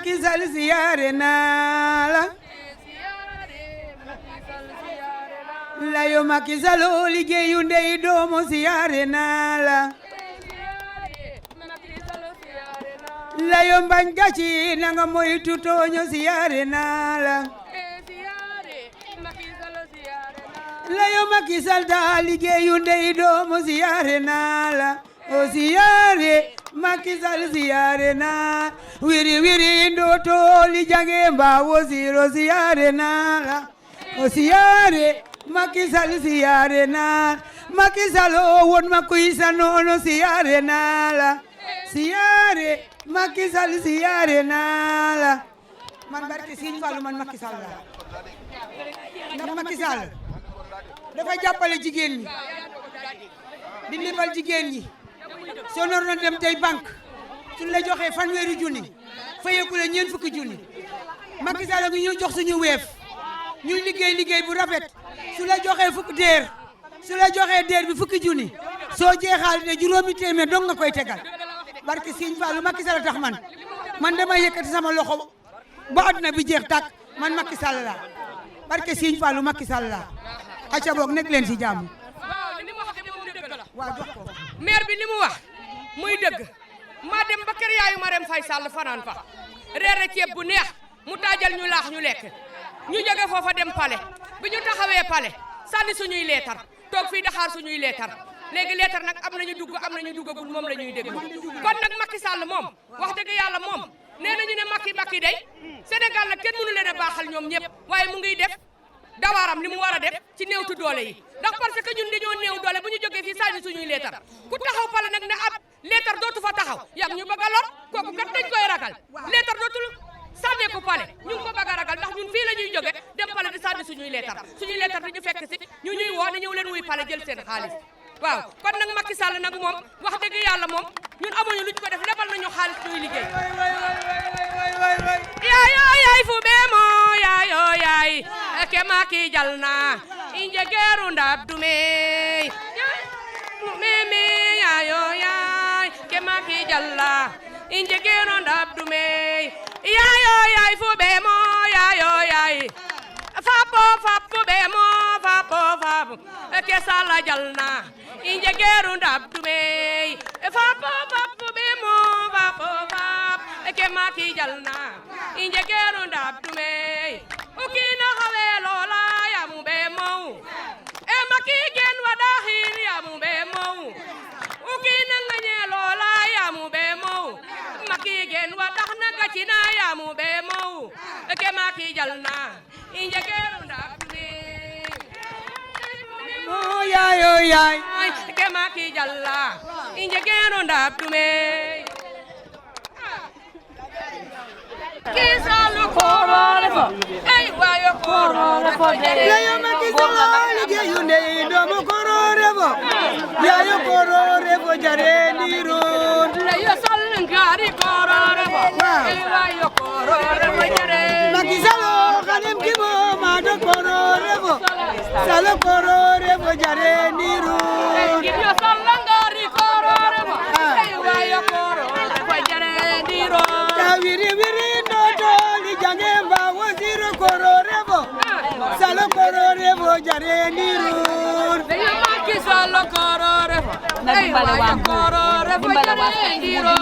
Macky Sall siyaare naa la layo Macky Sall liggéeyu ndey doomu siyaare naa la layo mbañ gaci nanga moytu tooño siyaare naa la layo Macky Sall daa liggéeyu ndey doomu siyaare naa la o siyaare Macky Sall siyaare naa wiri wiri ndoto li jange mbawo siro siyaare naa la o siyaare Macky Sall siyaare naa Macky Sall o won ma kuy sa noono siyaare naa la siyaare Macky Sall siyaare naa la man barke Sëñ Fallu man Macky Sall la ndax Macky Sall dafa jàppale jigéen ñi di limbal jigéen ñi soo naroon dem tey banque suñ la joxee fanweeri junni fayeku la ñeent fukki junni Macky Sall ngi ñu jox suñu weef ñuy liggéey bu rafet su la joxee su la joxee deer bi fukki junni soo jeexaal de juróomi téeméer dong nga koy tegal barke Sëñ Fallu Macky Sall tax man damay yëkkati sama loxo ba àdduna bi jeex tàkk man Macky Sall la barke Sëñ Fallu Macky Sall la acca boog nekk leen ci jàmm waaw jox ko maire bi li mu wax muy dëgg maa dem ba kër yaayu Marème Faye Sall fanaan fa reere ceeb bu neex mu taajal ñu laax ñu lekk ñu jóge foofa dem pale bi ñu taxawee pale sànni suñuy leetar toog fii daxaar suñuy leetar léegi leetar nag am nañu dugg am nañu duggagul moom la ñuy déglu kon nag Macky Sall moom wax dëgg yàlla moom nee nañu ne Macky day Sénégal nag kenn mënu leen a baaxal ñoom ñëpp waaye mu ngi def dawaaram li mu war a def ci néew tu doole yi ndax parce que ñun dañoo néew doole bu ñu jógee fii sànni suñuy leetar ku taxaw pale nag ne ab leetar dootu fa taxaw yam ñu bëgg a lor kooku kat dañ koy ragal leetar dootul sànnee ko pale ñu ngi ko bëgg a ragal ndax ñun fii la ñuy jóge dem pale di sànni suñuy leetar dañu fekk si ñu ñuy woo ne ñëw leen wuy pale jël seen xaalis waaw kon nag Macky Sall nag moom wax dëgg yàlla moom ñun amuñu luñ ko def lebal nañu xaalis ñuy liggéey yaay fu bee moo yaay ke Macky jal na i njegeeru ndab dumey meme yaay ke Macky jal na i njegeeru ndab dumey yaay fu bee moo yaay fapo bee moo fapo ke Sall jal na i njegeeru ndab dumey fapo bee moo fapo ke Macky jal na i njegeeru ndab dumey ukina xale loola yamu bee moo e Macky gen wada xiir yamu bee moo ukina ngañe loola yamu bee moo Macky gen wadax na gacina yamu bee moo ke Macky jal na i njegeeru ndab dumey moo yaay ke Macky jal na i njegeeru ndab dumey Kisalu korore fo ay wayo korore fo layo Macky Sall liggéeyu ndey doomu korore fo yayo korore fo jare ndiroon layo Sall ngari korore fo ay wayo korore fo jare Macky Sall xanem ki mo ma do korore fo Sall korore fo jare ndiroon yo Sall ngari korore fo ay wayo korore fo jare ndiroon ta wiri jange mbawo siro korore fo Sall korore fo jare ndiroon Macky Sall korore fo ay wayo korore fo jare ndiroon